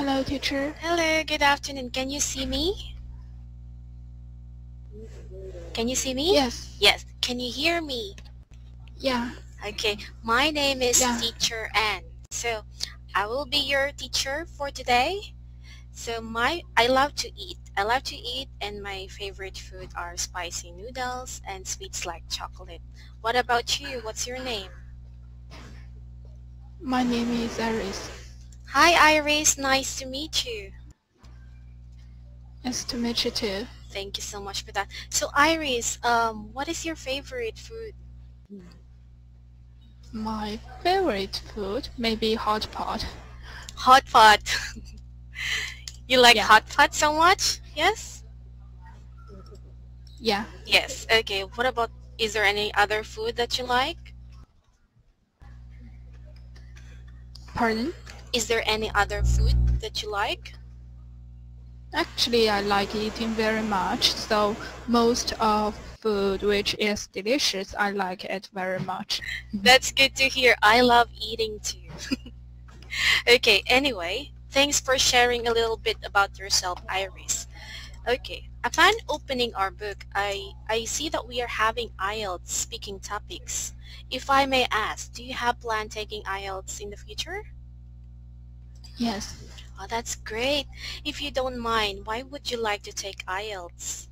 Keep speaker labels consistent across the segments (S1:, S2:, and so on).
S1: Hello, teacher.
S2: Hello, good afternoon. Can you see me? Can you see me?
S1: Yes.
S2: Yes. Can you hear me?
S1: Yeah.
S2: Okay. My name is
S1: Yeah.
S2: Teacher Ann. So, I will be your teacher for today. So, I love to eat. I love to eat and my favorite food are spicy noodles and sweets like chocolate. What about you? What's your name?
S1: My name is Iris.
S2: Hi, Iris. Nice to meet you.
S1: Nice to meet you too.
S2: Thank you so much for that. So, Iris, what is your favorite food?
S1: My favorite food may be hot pot.
S2: Hot pot. You like
S1: Yeah.
S2: hot pot so much? Yes?
S1: Yeah.
S2: Yes. Okay. What about, is there any other food that you like?
S1: Pardon?
S2: Is there any other food that you like?
S1: Actually, I like eating very much, so most of food which is delicious, I like it very much.
S2: That's good to hear. I love eating too. Okay. Anyway, thanks for sharing a little bit about yourself, Iris. Okay. Upon opening our book, I see that we are having Ielts speaking topics. If I may ask, do you have plan taking Ielts in the future?
S1: Yes.
S2: Oh, that's great. If you don't mind, why would you like to take IELTS?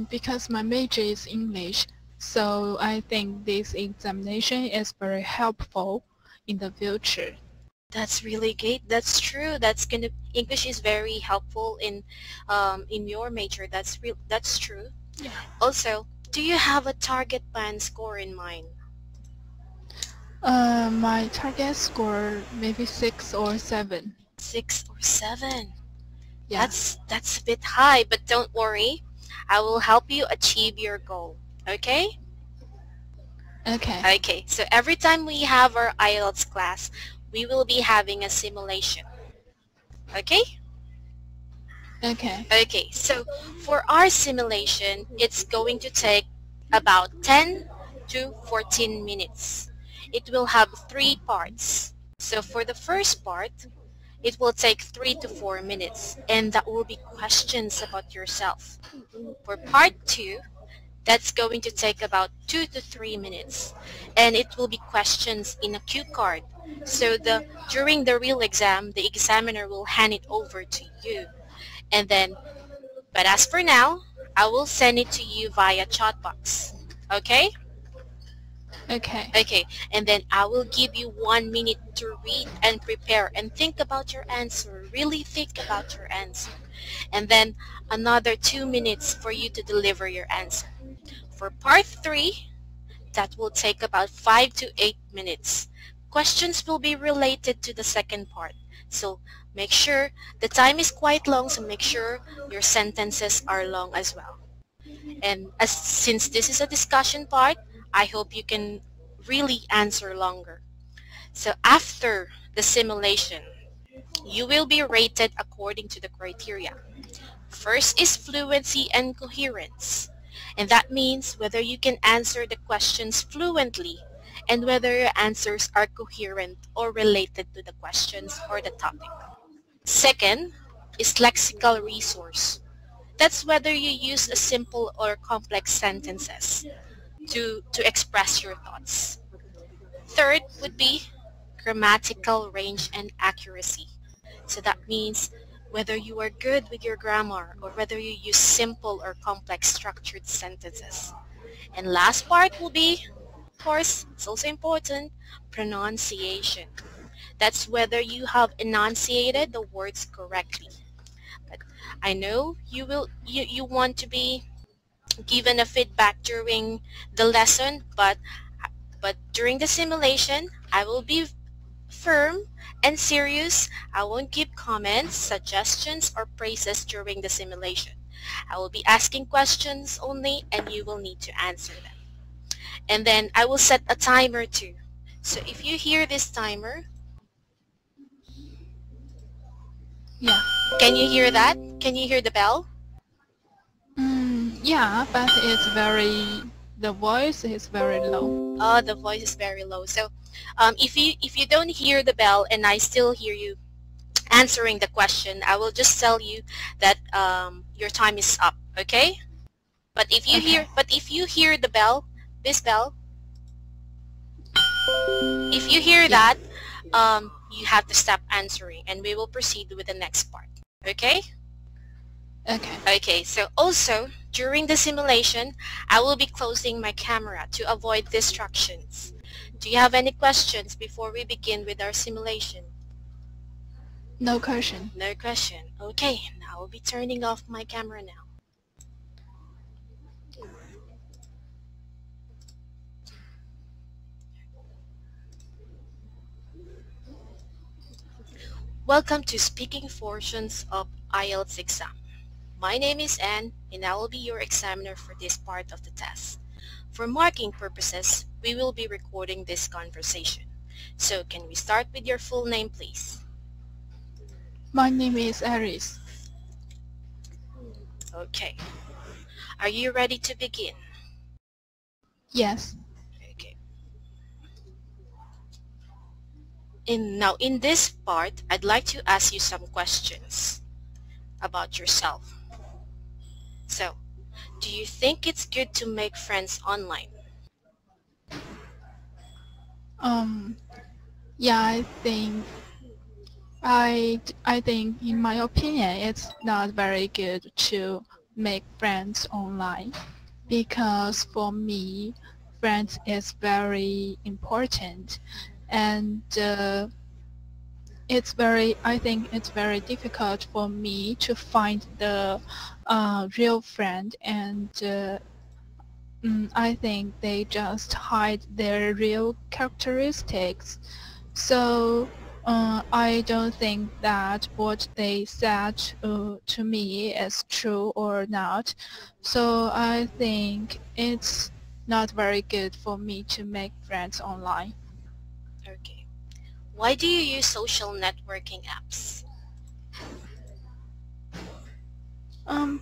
S1: Because my major is English, so I think this examination is very helpful in the future.
S2: That's really great. That's true. English is very helpful in your major. That's true.
S1: Yeah.
S2: Also, do you have a target band score in mind?
S1: My target score maybe 6 or 7.
S2: 6 or 7.
S1: Yeah.
S2: That's a bit high, but don't worry. I will help you achieve your goal. Okay?
S1: Okay.
S2: Okay, so every time we have our IELTS class, we will be having a simulation. Okay?
S1: Okay.
S2: Okay, so for our simulation, it's going to take about 10 to 14 minutes. It will have 3 parts. So for the first part, it will take 3 to 4 minutes, and that will be questions about yourself. For part 2, that's going to take about 2 to 3 minutes, and it will be questions in a cue card. So during the real exam, the examiner will hand it over to you. And then, but as for now, I will send it to you via chat box. Okay?
S1: Okay.
S2: Okay, and then I will give you 1 minute to read and prepare and think about your answer. Really think about your answer. And then another 2 minutes for you to deliver your answer. For part 3, that will take about 5 to 8 minutes. Questions will be related to the second part. So make sure the time is quite long, so make sure your sentences are long as well. And since this is a discussion part, I hope you can really answer longer. So after the simulation, you will be rated according to the criteria. First is fluency and coherence. And that means whether you can answer the questions fluently and whether your answers are coherent or related to the questions or the topic. Second is lexical resource. That's whether you use a simple or complex sentences to express your thoughts. Third would be grammatical range and accuracy. So that means whether you are good with your grammar or whether you use simple or complex structured sentences. And last part will be, of course, it's also important, pronunciation. That's whether you have enunciated the words correctly. But I know you want to be given a feedback during the lesson, but during the simulation, I will be firm and serious. I won't give comments, suggestions, or praises during the simulation. I will be asking questions only and you will need to answer them. And then I will set a timer too. So if you hear this timer,
S1: Yeah.
S2: can you hear that? Can you hear the bell?
S1: Yeah, but the voice is very low.
S2: The voice is very low. So if you don't hear the bell and I still hear you, answering the question, I will just tell you that your time is up, okay? But
S1: Okay.
S2: if you hear the bell, this bell, if you hear
S1: Yeah.
S2: that, you have to stop answering and we will proceed with the next part, okay?
S1: Okay.
S2: Okay, so also during the simulation, I will be closing my camera to avoid distractions. Do you have any questions before we begin with our simulation?
S1: No question.
S2: No question. Okay, now I will be turning off my camera now. Welcome to speaking portions of Ielts exam. My name is Anne and I will be your examiner for this part of the test. For marking purposes, we will be recording this conversation. So can we start with your full name, please?
S1: My name is Aris.
S2: Okay. Are you ready to begin?
S1: Yes.
S2: Okay. Now in this part, I'd like to ask you some questions about yourself. So, do you think it's good to make friends online?
S1: Um. Yeah, I think in my opinion it's not very good to make friends online because for me friends is very important and I think it's very difficult for me to find the real friend and I think they just hide their real characteristics. So I don't think that what they said to me is true or not. So I think it's not very good for me to make friends online.
S2: Okay. Why do you use social networking apps?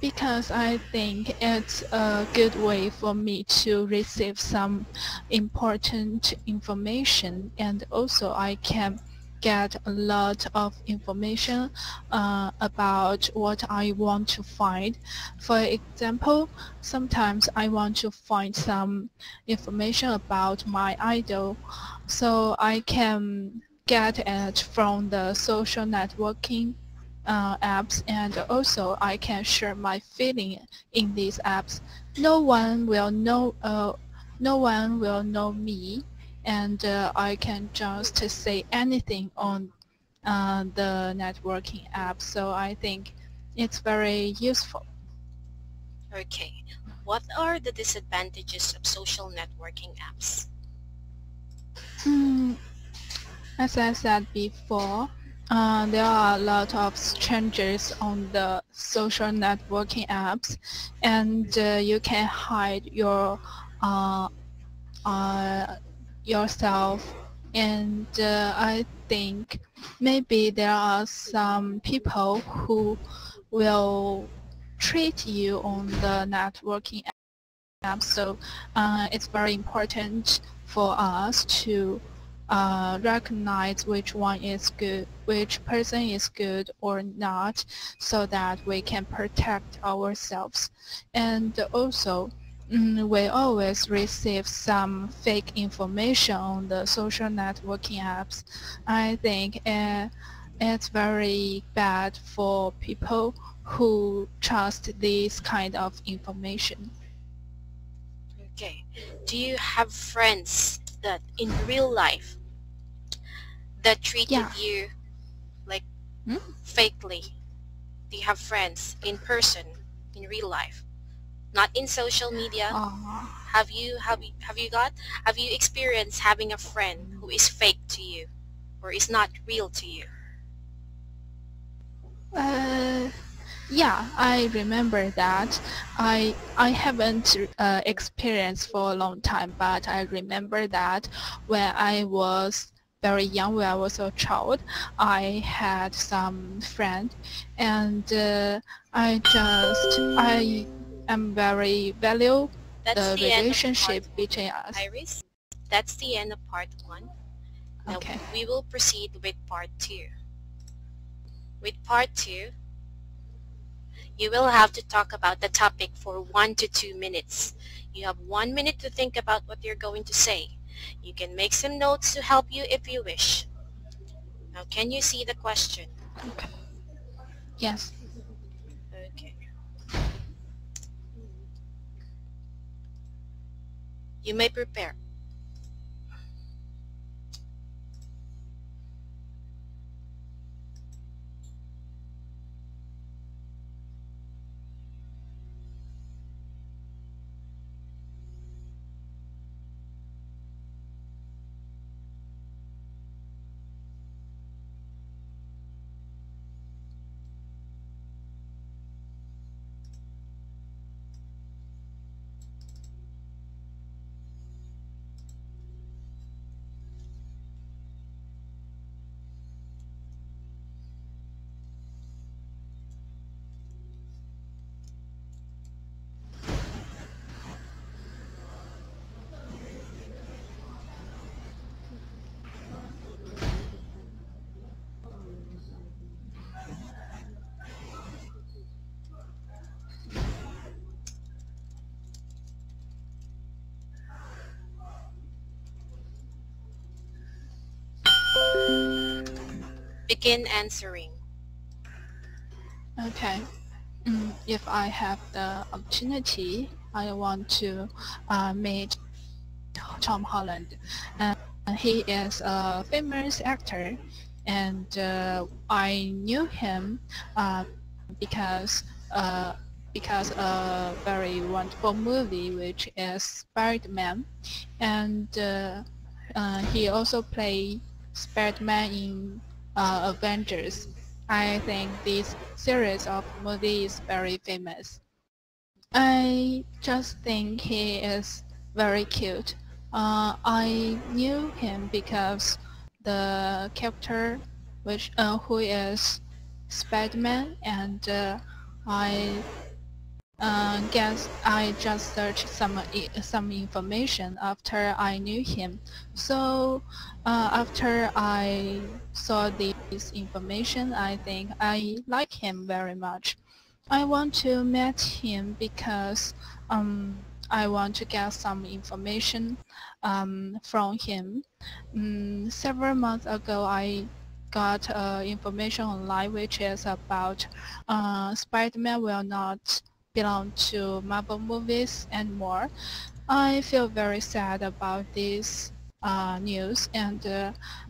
S1: Because I think it's a good way for me to receive some important information and also I can get a lot of information about what I want to find. For example, sometimes I want to find some information about my idol, so I can get it from the social networking apps and also I can share my feeling in these apps. No one will know no one will know me and I can just say anything on the networking app, so I think it's very useful.
S2: Okay. What are the disadvantages of social networking apps?
S1: Mm, as I said before, there are a lot of strangers on the social networking apps, and you can hide uh, uh, yourself. And I think maybe there are some people who will treat you on the networking so it's very important for us to recognize which one is good, which person is good or not, so that we can protect ourselves. And also, we always receive some fake information on the social networking apps. I think it's very bad for people who trust this kind of information.
S2: Okay. Do you have friends that in real life that
S1: Yeah.
S2: treated you like
S1: Hmm?
S2: fakely? Do you have friends in person in real life, not in social media?
S1: Uh,
S2: Have you experienced having a friend who is fake to you or is not real to you?
S1: uh, yeah, I remember that. I haven't experienced for a long time, but I remember that when I was very young, when I was a child, I had some friend, and I am very value
S2: That's
S1: the
S2: the end of part
S1: relationship
S2: one,
S1: between us.
S2: Iris. That's the end of part one. Now
S1: Okay.
S2: we will proceed with part two. With part 2, you will have to talk about the topic for 1 to 2 minutes. You have 1 minute to think about what you're going to say. You can make some notes to help you if you wish. Now, can you see the question?
S1: Okay. Yes.
S2: Okay. You may prepare. Begin answering.
S1: Okay. If I have the opportunity, I want to meet Tom Holland. He is a famous actor, and I knew him uh, because uh, because a very wonderful movie which is Spider-Man, and he also played Spider-Man in Avengers. I think this series of movies is very famous. I just think he is very cute. I knew him because the character which who is Spider-Man, and I guess I just searched some information after I knew him. So after I saw this information, I think I like him very much. I want to meet him because I want to get some information from him. Several months ago, I got information online which is about Spider-Man will not belong to Marvel movies anymore. I feel very sad about this news, and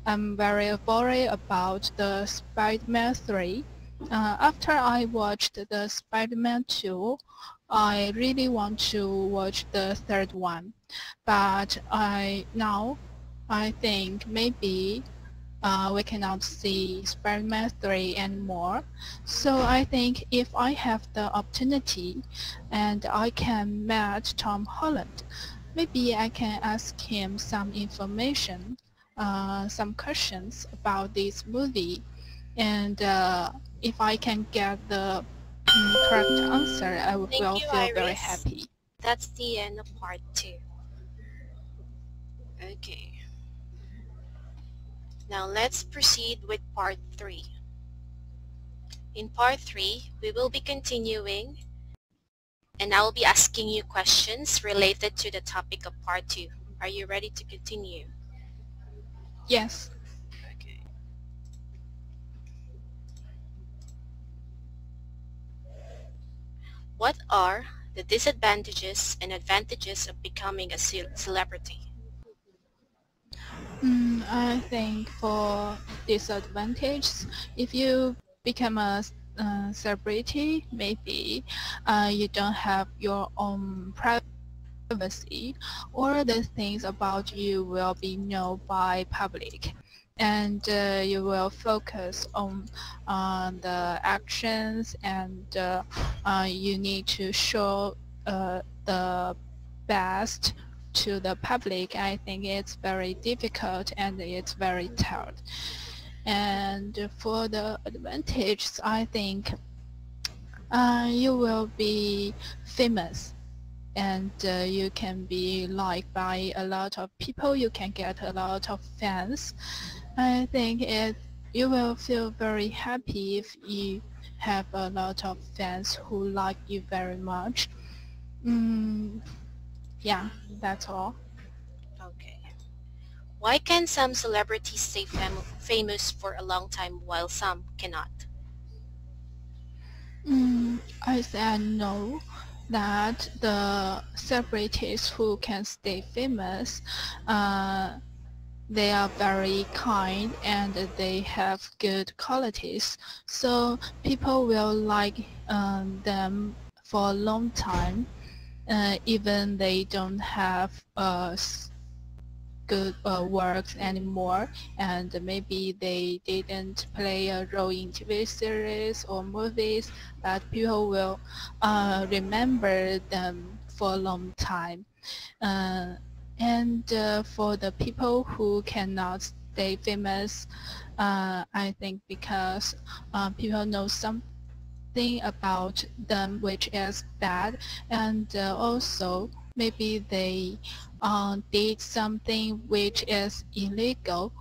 S1: I'm very worried about the Spider-Man 3. After I watched the Spider-Man 2, I really want to watch the third one, but I think maybe we cannot see Spider-Man 3 anymore. So I think if I have the opportunity and I can meet Tom Holland, maybe I can ask him some information, some questions about this movie. And if I can get the correct answer, I
S2: Thank
S1: will
S2: you,
S1: feel very
S2: Iris.
S1: happy.
S2: That's the end of part 2. Okay. Now let's proceed with part 3. In part 3, we will be continuing, and I will be asking you questions related to the topic of part 2. Are you ready to continue?
S1: Yes.
S2: Okay. What are the disadvantages and advantages of becoming a celebrity?
S1: I think for disadvantages, if you become a celebrity, maybe you don't have your own privacy, or the things about you will be known by public, and you will focus on the actions, and you need to show the best to the public. I think it's very difficult and it's very tired. And for the advantages, I think you will be famous, and you can be liked by a lot of people. You can get a lot of fans. I think you will feel very happy if you have a lot of fans who like you very much. Yeah, that's all.
S2: Okay. Why can some celebrities stay famous for a long time while some cannot?
S1: I said no, that the celebrities who can stay famous, uh, they are very kind and they have good qualities. So people will like them for a long time, even they don't have good works anymore, and maybe they didn't play a role in TV series or movies, but people will remember them for a long time. Uh, and for the people who cannot stay famous, I think because people know something about them which is bad, and also maybe they did something which is illegal,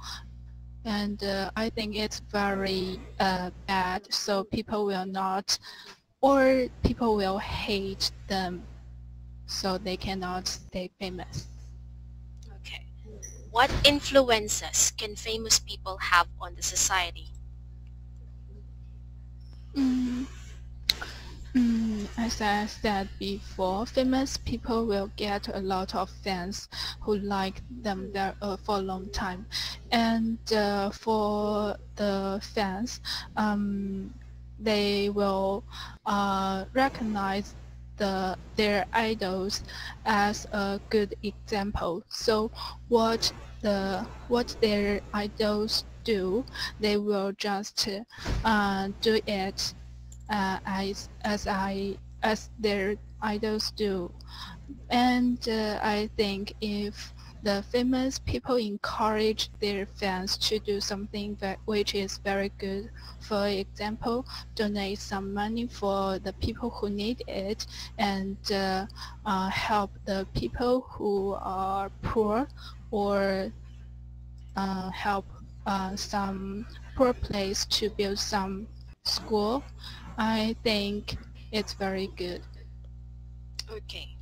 S1: and I think it's very bad, so people will not, or people will hate them, so they cannot stay famous.
S2: Okay. What influences can famous people have on the society?
S1: Mm, as I said before, famous people will get a lot of fans who like them there for a long time, and for the fans, they will recognize their idols as a good example. So what their idols do, they will just do it as their idols do. And I think if the famous people encourage their fans to do something which is very good, for example, donate some money for the people who need it, and help the people who are poor, or help some poor place to build some school, I think it's very good.
S2: Okay.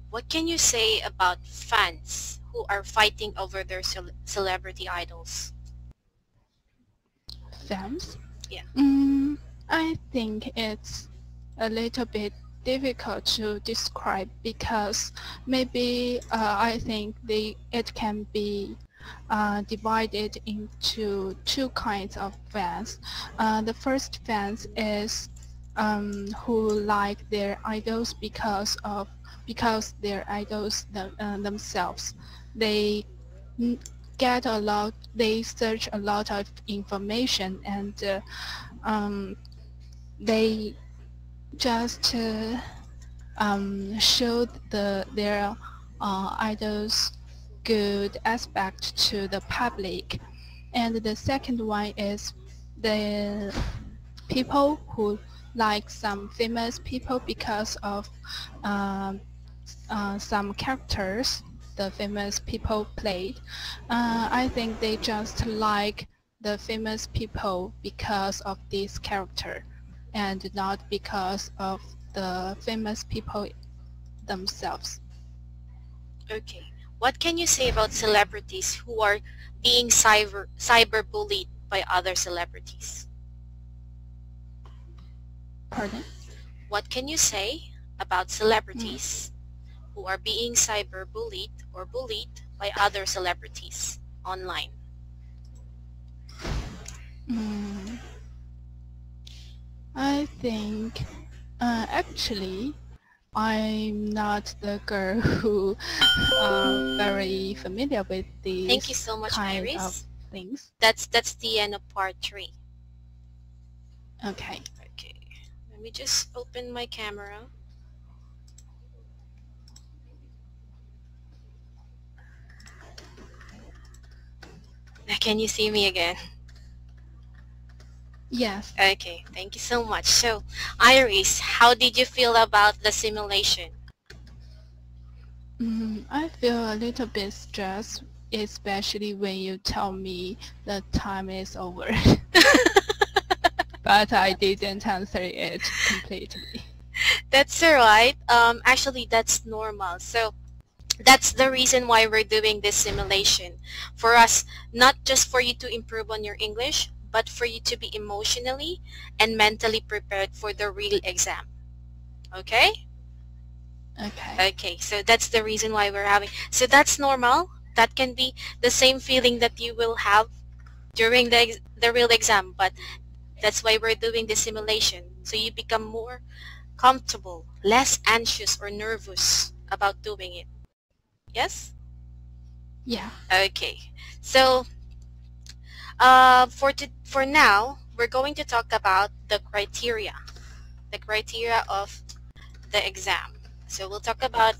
S2: What can you say about fans who are fighting over their celebrity idols?
S1: Fans?
S2: Yeah.
S1: I think it's a little bit difficult to describe, because maybe I think it can be divided into two kinds of fans. The first fans is who like their idols because their idols themselves. They get a lot. They search a lot of information, and um, they just show their idols good aspect to the public. And the second one is the people who like some famous people because of um, some characters the famous people played. I think they just like the famous people because of this character, and not because of the famous people themselves.
S2: Okay. What can you say about celebrities who are being cyberbullied by other celebrities?
S1: Pardon?
S2: What can you say about celebrities who are being cyberbullied or bullied by other celebrities online?
S1: Mm, I think actually I'm not the girl who are very familiar with
S2: Thank you
S1: these
S2: so much,
S1: kind of
S2: Iris.
S1: things.
S2: That's the end of part 3.
S1: Okay.
S2: Okay. Let me just open my camera. Now, can you see me again?
S1: Yes.
S2: Okay, thank you so much. So, Iris, how did you feel about the simulation?
S1: I feel a little bit stressed especially when you tell me the time is over. But I didn't answer it completely.
S2: That's alright. Actually, that's normal. So that's the reason why we're doing this simulation. For us, not just for you to improve on your English, but for you to be emotionally and mentally prepared for the real exam. Okay?
S1: Okay.
S2: Okay, so that's the reason why we're having. So that's normal. That can be the same feeling that you will have during the real exam, but that's why we're doing the simulation. So you become more comfortable, less anxious or nervous about doing it. Yes?
S1: Yeah.
S2: Okay. So for now, we're going to talk about the criteria of the exam. So we'll talk about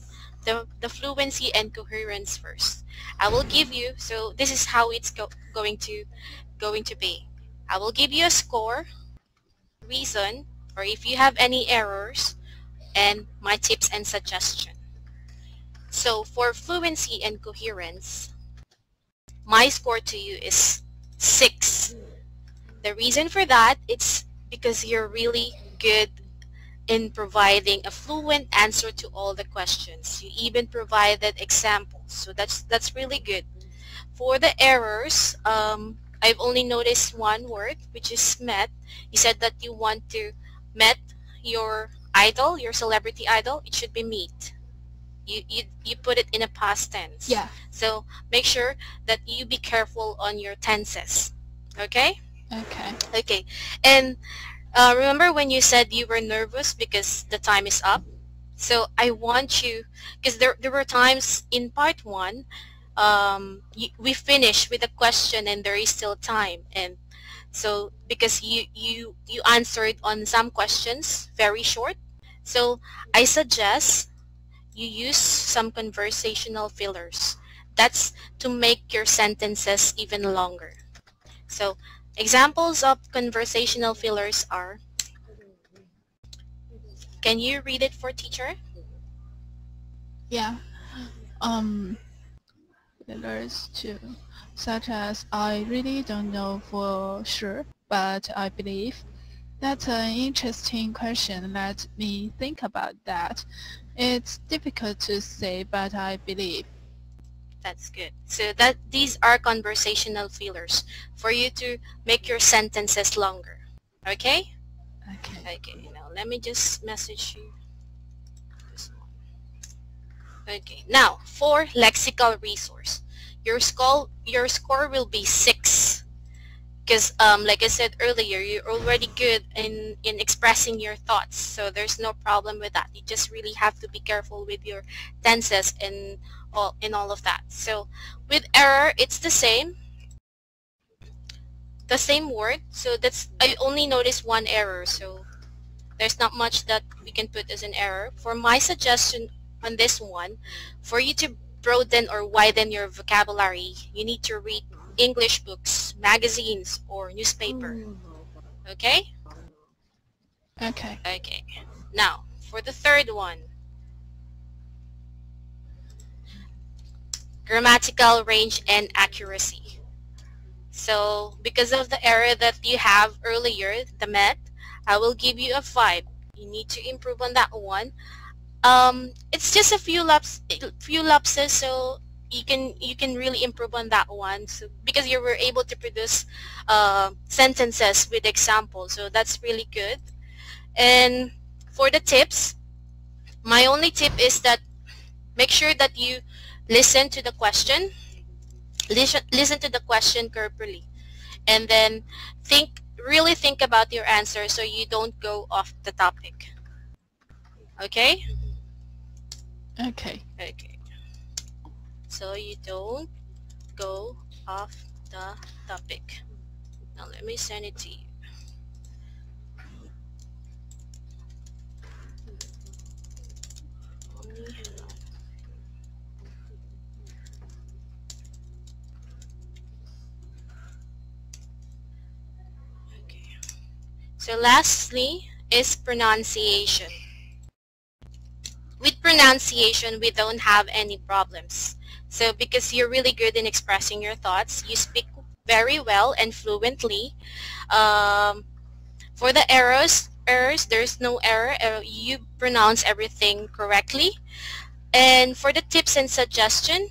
S2: the fluency and coherence first. I will give you, so this is how it's going to be. I will give you a score, reason, or if you have any errors, and my tips and suggestion. So for fluency and coherence, my score to you is 6. The reason for that, it's because you're really good in providing a fluent answer to all the questions. You even provided examples, so that's really good. For the errors, I've only noticed one word, which is met. You said that you want to met your idol, your celebrity idol. It should be meet. You put it in a past tense.
S1: Yeah.
S2: So make sure that you be careful on your tenses. Okay?
S1: Okay.
S2: Okay. And remember when you said you were nervous because the time is up? So I want you, because there were times in part 1, we finished with a question and there is still time. And so because you answered on some questions very short, so I suggest you use some conversational fillers. That's to make your sentences even longer. So examples of conversational fillers are, can you read it for teacher?
S1: Yeah. Fillers too, such as I really don't know for sure, but I believe. That's an interesting question. Let me think about that. It's difficult to say, but I believe.
S2: That's good. So that these are conversational fillers for you to make your sentences longer. Okay?
S1: Okay.
S2: Okay, now let me just message you this one. Okay, now for lexical resource. Your score will be 6. Because like I said earlier, you're already good in expressing your thoughts, so there's no problem with that. You just really have to be careful with your tenses and all of that. So with error, it's the same word. So that's, I only noticed one error, so there's not much that we can put as an error. For my suggestion on this one, for you to broaden or widen your vocabulary, you need to read English books, magazines, or newspaper. Okay?
S1: Okay.
S2: Okay. Now, for the third one, grammatical range and accuracy. So, because of the error that you have earlier, the met, I will give you a 5. You need to improve on that one. It's just a few lapses, so you can really improve on that one. So because you were able to produce sentences with examples, so that's really good. And for the tips, my only tip is that make sure that you listen to the question, listen to the question carefully, and then really think about your answer so you don't go off the topic. Okay?
S1: Okay.
S2: Okay. So you don't go off the topic. Now let me send it to you. Okay. So lastly is pronunciation. With pronunciation, we don't have any problems. So because you're really good in expressing your thoughts, you speak very well and fluently. For the errors, there's no error. You pronounce everything correctly. And for the tips and suggestion,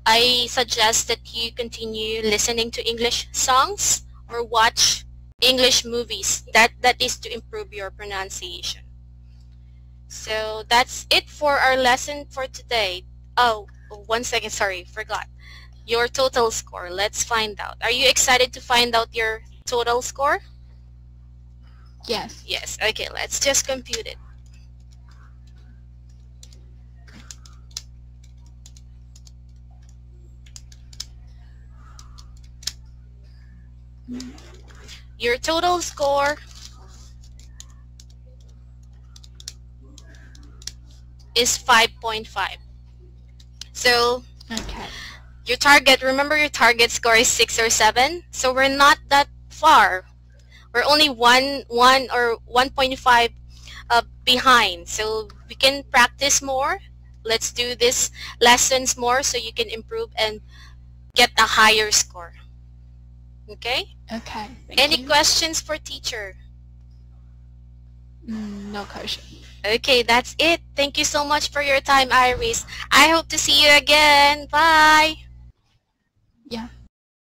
S2: I suggest that you continue listening to English songs or watch English movies. That is to improve your pronunciation. So that's it for our lesson for today. Oh, 1 second, sorry, forgot. Your total score. Let's find out. Are you excited to find out your total score?
S1: Yes.
S2: Yes. Okay, let's just compute it. Your total score is 5.5. So
S1: Okay.
S2: your target, remember your target score is 6 or 7. So we're not that far. We're only 1 or 1.5 behind. So we can practice more. Let's do these lessons more so you can improve and get a higher score. Okay?
S1: Okay.
S2: Any
S1: Thank you.
S2: questions for teacher?
S1: No question.
S2: Okay, that's it. Thank you so much for your time, Iris. I hope to see you again. Bye.